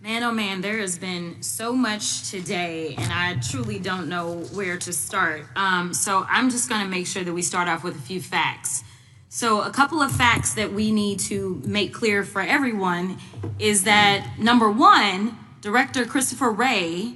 Man, oh man, there has been so much today, and I truly don't know where to start. So I'm just going to make sure that we start off with a few facts. So a couple of facts that we need to make clear for everyone is that, number one, Director Christopher Wray,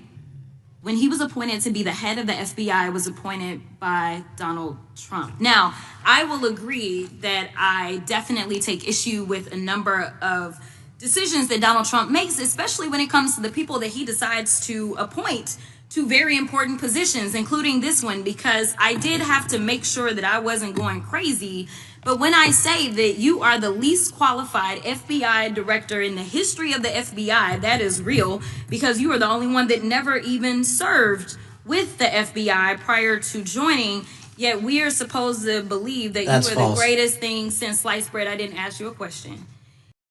when he was appointed to be the head of the FBI, was appointed by Donald Trump. Now, I will agree that I definitely take issue with a number of decisions that Donald Trump makes, especially when it comes to the people that he decides to appoint to very important positions, including this one, because I did have to make sure that I wasn't going crazy. But when I say that you are the least qualified FBI director in the history of the FBI, that is real, because you are the only one that never even served with the FBI prior to joining. Yet we are supposed to believe that you are the greatest thing since sliced bread. I didn't ask you a question.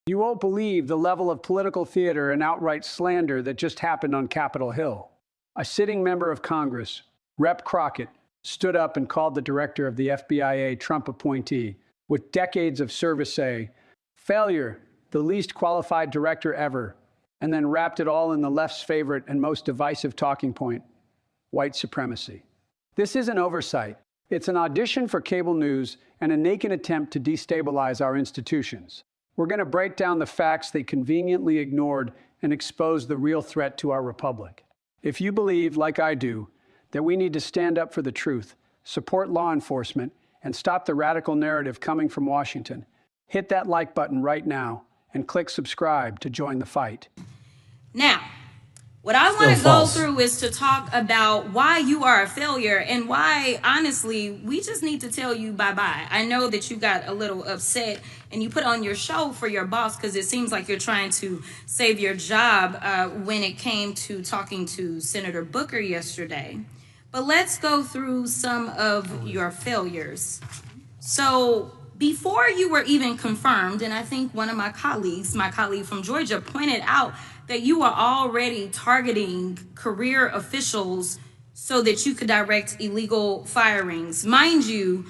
You won't believe the level of political theater and outright slander that just happened on Capitol Hill. A sitting member of Congress, Rep. Crockett, stood up and called the director of the FBI a Trump appointee with decades of service say, "Failure, the least qualified director ever," and then wrapped it all in the left's favorite and most divisive talking point, white supremacy. This isn't oversight. It's an audition for cable news and a naked attempt to destabilize our institutions. We're going to break down the facts they conveniently ignored and expose the real threat to our republic. If you believe, like I do, that we need to stand up for the truth, support law enforcement, and stop the radical narrative coming from Washington, hit that like button right now and click subscribe to join the fight. Now, what I want to go through is to talk about why you are a failure and why, honestly, we just need to tell you bye-bye. I know that you got a little upset and you put on your show for your boss because it seems like you're trying to save your job when it came to talking to Senator Booker yesterday. But let's go through some of your failures. So before you were even confirmed, and I think one of my colleague from Georgia, pointed out that you are already targeting career officials so that you could direct illegal firings. Mind you,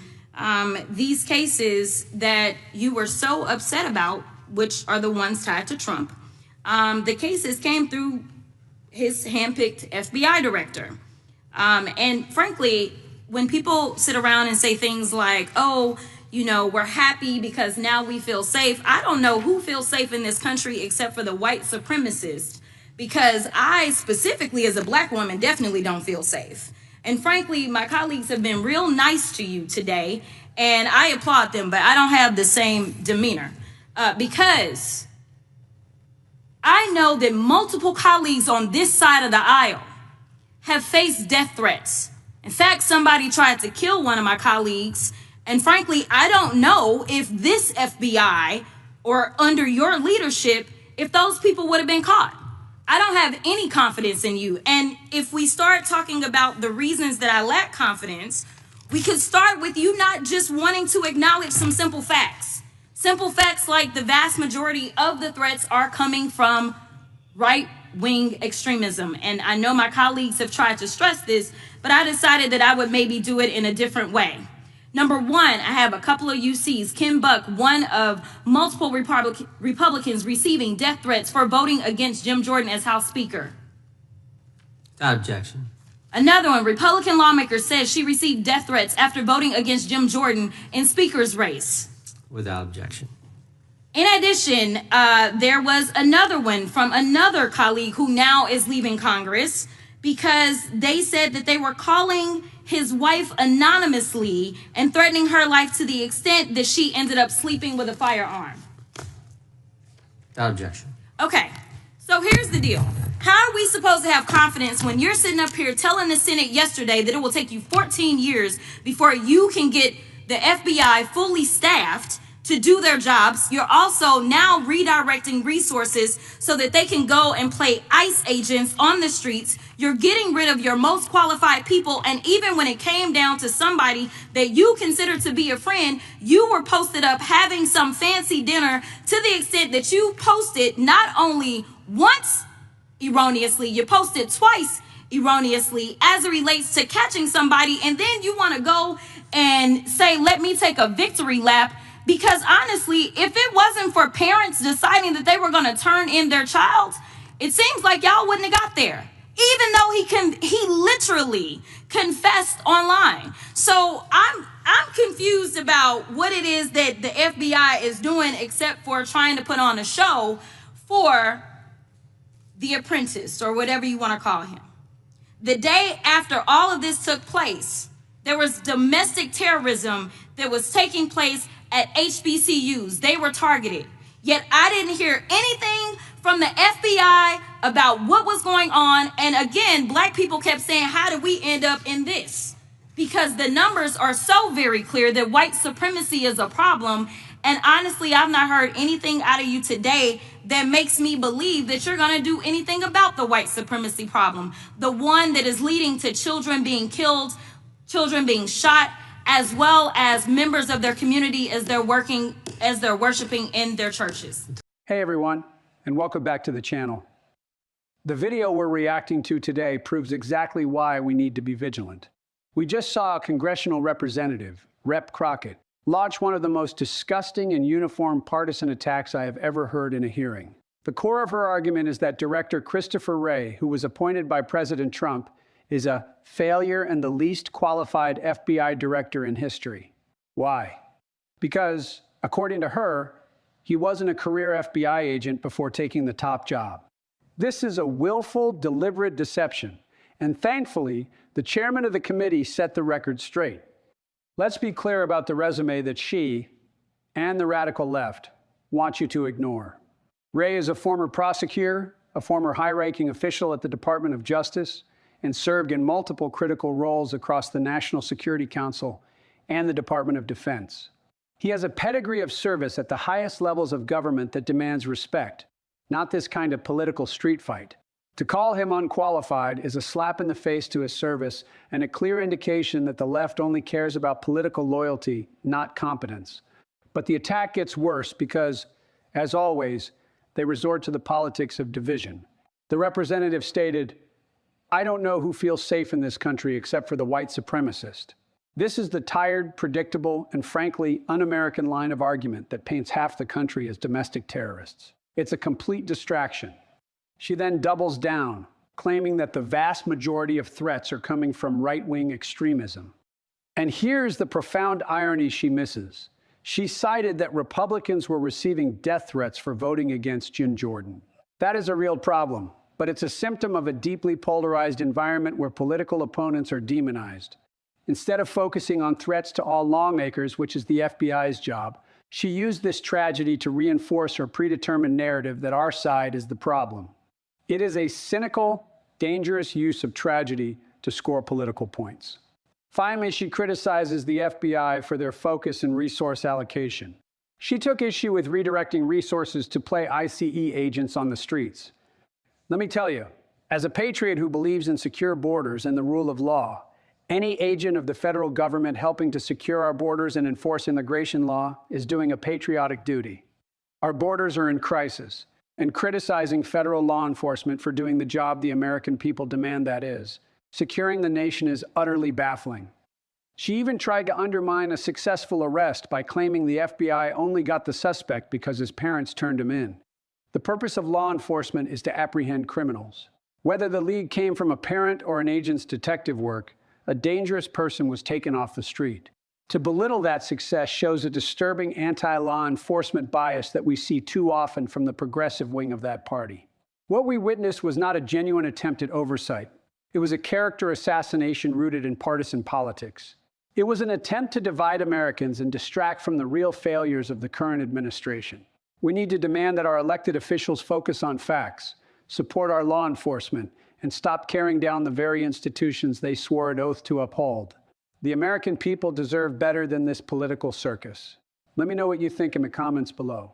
these cases that you were so upset about, which are the ones tied to Trump, the cases came through his handpicked FBI director. And frankly, when people sit around and say things like, oh, you know, we're happy because now we feel safe. I don't know who feels safe in this country except for the white supremacists, because I specifically as a black woman definitely don't feel safe. And frankly, my colleagues have been real nice to you today, and I applaud them, but I don't have the same demeanor because I know that multiple colleagues on this side of the aisle have faced death threats. In fact, somebody tried to kill one of my colleagues. And frankly, I don't know if this FBI or under your leadership, if those people would have been caught. I don't have any confidence in you. And if we start talking about the reasons that I lack confidence, we could start with you not just wanting to acknowledge some simple facts. Simple facts like the vast majority of the threats are coming from right-wing extremism. And I know my colleagues have tried to stress this, but I decided that I would maybe do it in a different way. Number one, I have a couple of UCs. Kim Buck, one of multiple Republicans receiving death threats for voting against Jim Jordan as House Speaker. Without objection. Another one, Republican lawmaker says she received death threats after voting against Jim Jordan in Speaker's race. Without objection. In addition, there was another one from another colleague who now is leaving Congress because they said that they were calling his wife anonymously and threatening her life to the extent that she ended up sleeping with a firearm. Without objection. Okay, so here's the deal. How are we supposed to have confidence when you're sitting up here telling the Senate yesterday that it will take you 14 years before you can get the FBI fully staffed to do their jobs? You're also now redirecting resources so that they can go and play ICE agents on the streets. You're getting rid of your most qualified people. And even when it came down to somebody that you consider to be a friend, you were posted up having some fancy dinner to the extent that you posted not only once erroneously, you posted twice erroneously as it relates to catching somebody. And then you want to go and say, let me take a victory lap. Because honestly, if it wasn't for parents deciding that they were going to turn in their child, It seems like y'all wouldn't have got there, even though he literally confessed online. So I'm confused about what it is that the FBI is doing, except for trying to put on a show for the apprentice, or whatever you want to call him. The day after all of this took place, there was domestic terrorism that was taking place at HBCUs. They were targeted. Yet I didn't hear anything from the FBI about what was going on. And again, black people kept saying, how did we end up in this? Because the numbers are so very clear that white supremacy is a problem. And honestly, I've not heard anything out of you today that makes me believe that you're going to do anything about the white supremacy problem. The one that is leading to children being killed, children being shot, as well as members of their community as they're worshiping in their churches. Hey everyone, and welcome back to the channel. The video we're reacting to today proves exactly why we need to be vigilant. We just saw a congressional representative, Rep. Crockett, launch one of the most disgusting and uniform partisan attacks I have ever heard in a hearing. The core of her argument is that Director Christopher Wray, who was appointed by President Trump, is a failure and the least qualified FBI director in history. Why? Because, according to her, he wasn't a career FBI agent before taking the top job. This is a willful, deliberate deception, and thankfully, the chairman of the committee set the record straight. Let's be clear about the resume that she, and the radical left, want you to ignore. Wray is a former prosecutor, a former high-ranking official at the Department of Justice, and served in multiple critical roles across the National Security Council and the Department of Defense. He has a pedigree of service at the highest levels of government that demands respect, not this kind of political street fight. To call him unqualified is a slap in the face to his service and a clear indication that the left only cares about political loyalty, not competence. But the attack gets worse because, as always, they resort to the politics of division. The representative stated, "I don't know who feels safe in this country except for the white supremacist." This is the tired, predictable, and frankly un-American line of argument that paints half the country as domestic terrorists. It's a complete distraction. She then doubles down, claiming that the vast majority of threats are coming from right-wing extremism. And here's the profound irony she misses. She cited that Republicans were receiving death threats for voting against Jim Jordan. That is a real problem, but it's a symptom of a deeply polarized environment where political opponents are demonized. Instead of focusing on threats to all lawmakers, which is the FBI's job, she used this tragedy to reinforce her predetermined narrative that our side is the problem. It is a cynical, dangerous use of tragedy to score political points. Finally, she criticizes the FBI for their focus and resource allocation. She took issue with redirecting resources to play ICE agents on the streets. Let me tell you, as a patriot who believes in secure borders and the rule of law, any agent of the federal government helping to secure our borders and enforce immigration law is doing a patriotic duty. Our borders are in crisis, and criticizing federal law enforcement for doing the job the American people demand that is, securing the nation, is utterly baffling. She even tried to undermine a successful arrest by claiming the FBI only got the suspect because his parents turned him in. The purpose of law enforcement is to apprehend criminals. Whether the lead came from a parent or an agent's detective work, a dangerous person was taken off the street. To belittle that success shows a disturbing anti-law enforcement bias that we see too often from the progressive wing of that party. What we witnessed was not a genuine attempt at oversight. It was a character assassination rooted in partisan politics. It was an attempt to divide Americans and distract from the real failures of the current administration. We need to demand that our elected officials focus on facts, support our law enforcement, and stop tearing down the very institutions they swore an oath to uphold. The American people deserve better than this political circus. Let me know what you think in the comments below.